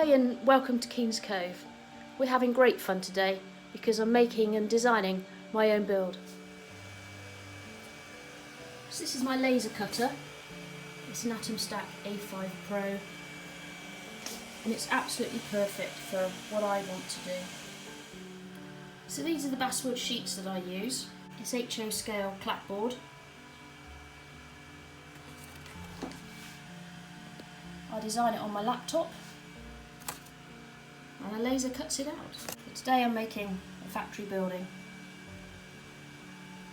Hi and welcome to Keen's Cove. We're having great fun today because I'm making and designing my own build. So this is my laser cutter. It's an Atom Stack A5 Pro and it's absolutely perfect for what I want to do. So these are the basswood sheets that I use. It's HO scale clapboard. I design it on my laptop and a laser cuts it out. But today I'm making a factory building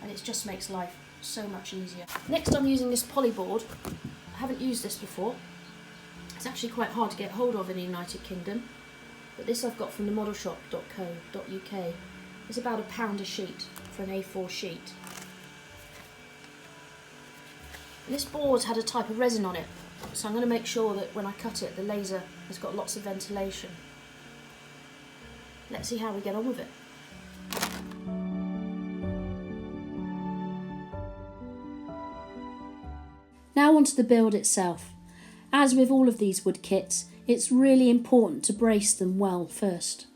and it just makes life so much easier. Next I'm using this polyboard. I haven't used this before. It's actually quite hard to get hold of in the United Kingdom, but this I've got from the modelshop.co.uk. It's about £1 a sheet for an A4 sheet. And this board had a type of resin on it, so I'm going to make sure that when I cut it the laser has got lots of ventilation. Let's see how we get on with it. Now onto the build itself. As with all of these wood kits, it's really important to brace them well first.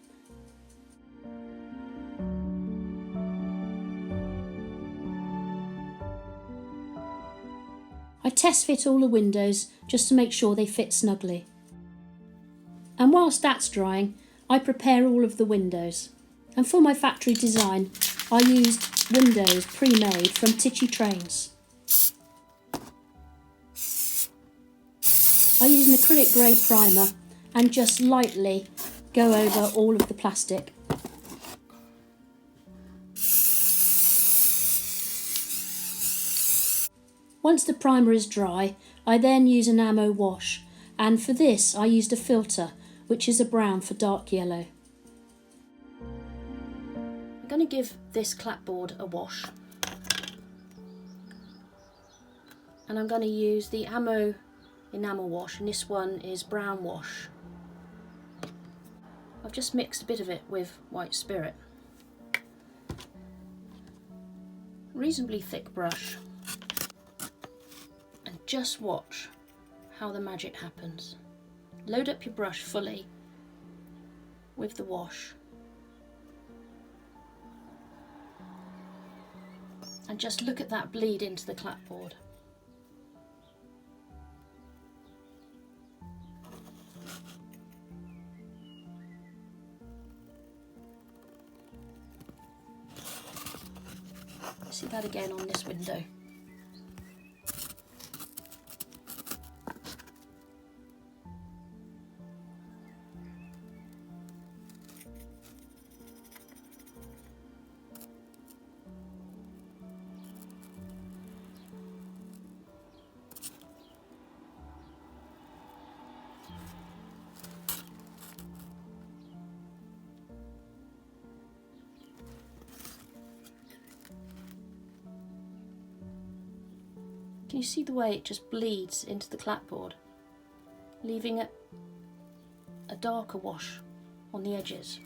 I test fit all the windows just to make sure they fit snugly. And whilst that's drying, I prepare all of the windows. And for my factory design, I used windows pre-made from Tichy Trains. I use an acrylic grey primer and just lightly go over all of the plastic. Once the primer is dry, I then use an ammo wash, and for this I used a filter, which is a brown for dark yellow. I'm going to give this clapboard a wash, and I'm going to use the ammo enamel wash, and this one is brown wash. I've just mixed a bit of it with white spirit. Reasonably thick brush. Just watch how the magic happens. Load up your brush fully with the wash and just look at that bleed into the clapboard. See that again on this window. Can you see the way it just bleeds into the clapboard, leaving a darker wash on the edges?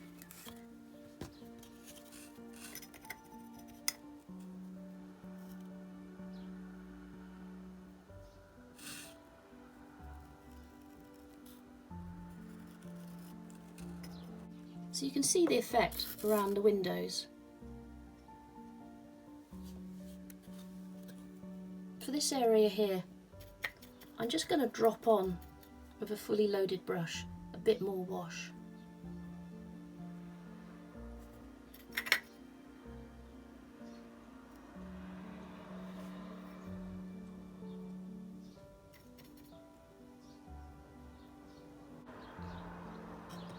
So you can see the effect around the windows. For this area here, I'm just going to drop on with a fully loaded brush a bit more wash.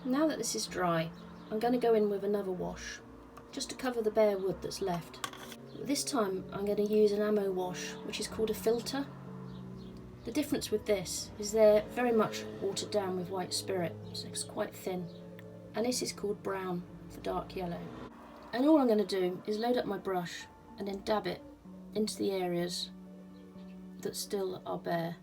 Now that this is dry, I'm going to go in with another wash just to cover the bare wood that's left. This time I'm going to use an ammo wash, which is called a filter. The difference with this is they're very much watered down with white spirit, so it's quite thin, and this is called brown for dark yellow. And all I'm going to do is load up my brush and then dab it into the areas that still are bare.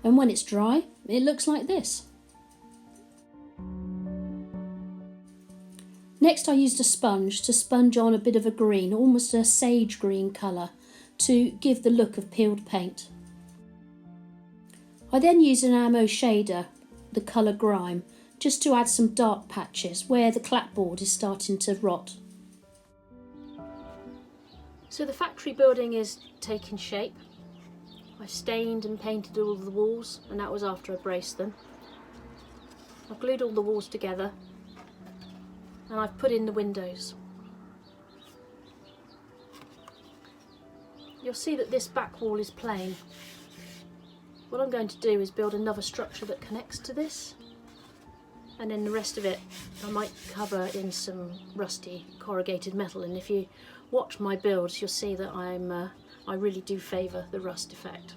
And when it's dry, it looks like this. Next I used a sponge to sponge on a bit of a green, almost a sage green colour, to give the look of peeled paint. I then use an ammo shader, the colour Grime, just to add some dark patches where the clapboard is starting to rot. So the factory building is taking shape. I've stained and painted all of the walls, and that was after I braced them. I've glued all the walls together and I've put in the windows. You'll see that this back wall is plain. What I'm going to do is build another structure that connects to this, and then the rest of it I might cover in some rusty corrugated metal, and if you watch my builds you'll see that I really do favour the rust effect.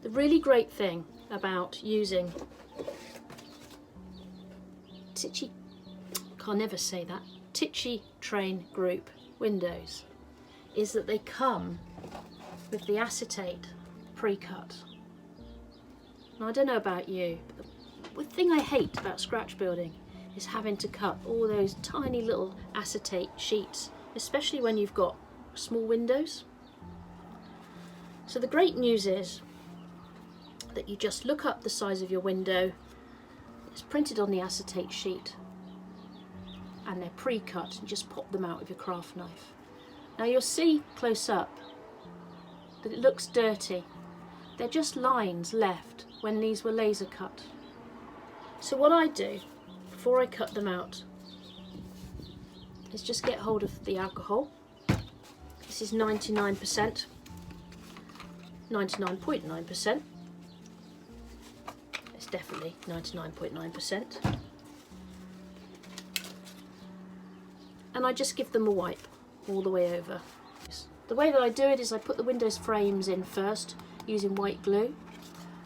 The really great thing about using Tichy Train Group windows is that they come with the acetate pre-cut. Now I don't know about you, but the thing I hate about scratch building is having to cut all those tiny little acetate sheets, especially when you've got small windows. So the great news is that you just look up the size of your window, it's printed on the acetate sheet, and they're pre-cut, and just pop them out with your craft knife. Now you'll see close up that it looks dirty. They're just lines left when these were laser cut. So what I do before I cut them out is just get hold of the alcohol. This is 99%, 99.9%. It's definitely 99.9%. And I just give them a wipe all the way over. The way that I do it is I put the windows frames in first using white glue,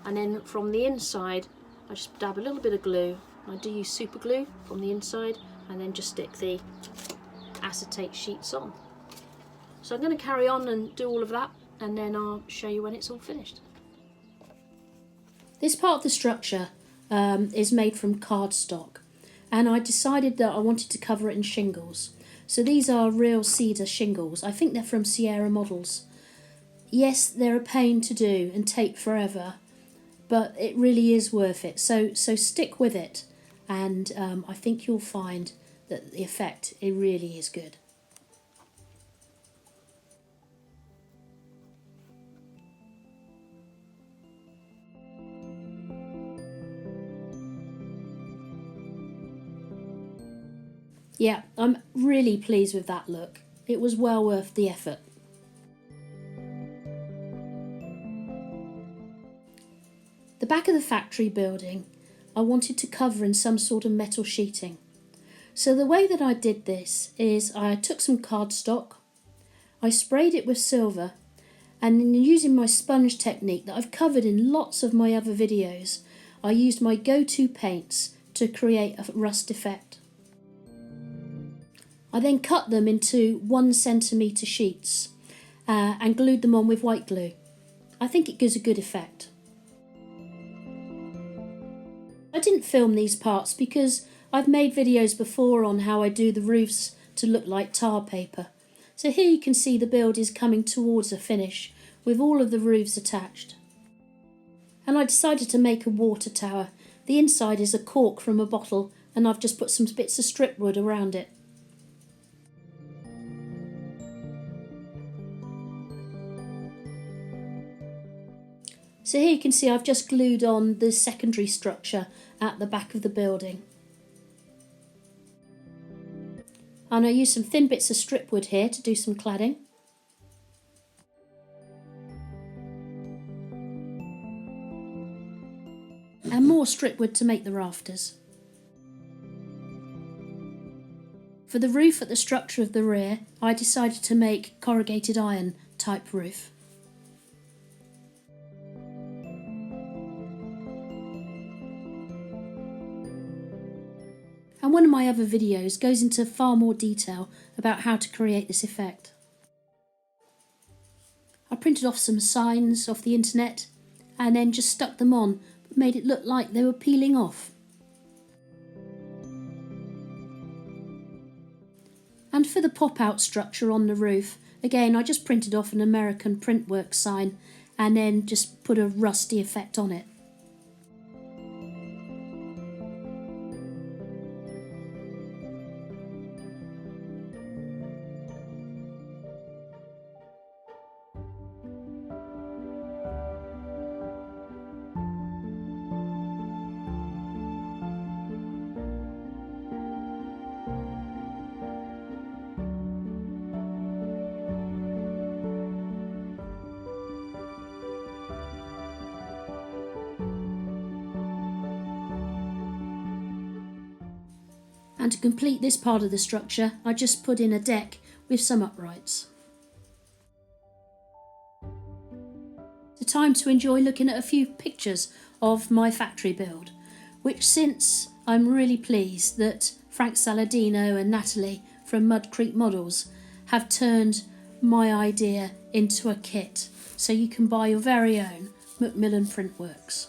and then from the inside I just dab a little bit of glue. I do use super glue from the inside, and then just stick the acetate sheets on. So I'm going to carry on and do all of that, and then I'll show you when it's all finished. This part of the structure is made from cardstock, and I decided that I wanted to cover it in shingles. So these are real cedar shingles. I think they're from Sierra Models. Yes, they're a pain to do and take forever, but it really is worth it. So stick with it, and I think you'll find that the effect, it really is good. Yeah, I'm really pleased with that look. It was well worth the effort. The back of the factory building I wanted to cover in some sort of metal sheeting. So the way that I did this is I took some cardstock, I sprayed it with silver, and then using my sponge technique that I've covered in lots of my other videos, I used my go-to paints to create a rust effect. I then cut them into 1 centimetre sheets and glued them on with white glue. I think it gives a good effect. I didn't film these parts because I've made videos before on how I do the roofs to look like tar paper. So here you can see the build is coming towards a finish with all of the roofs attached. And I decided to make a water tower. The inside is a cork from a bottle, and I've just put some bits of strip wood around it. So here you can see I've just glued on the secondary structure at the back of the building. And I used some thin bits of strip wood here to do some cladding. And more strip wood to make the rafters. For the roof at the structure of the rear, I decided to make corrugated iron type roof. And one of my other videos goes into far more detail about how to create this effect. I printed off some signs off the internet and then just stuck them on, but made it look like they were peeling off. And for the pop-out structure on the roof, Again, I just printed off an American Printworks sign and then just put a rusty effect on it. And to complete this part of the structure, I just put in a deck with some uprights. It's time to enjoy looking at a few pictures of my factory build, which, since I'm really pleased that Frank Saladino and Natalie from Mud Creek Models have turned my idea into a kit, so you can buy your very own McMillan Printworks.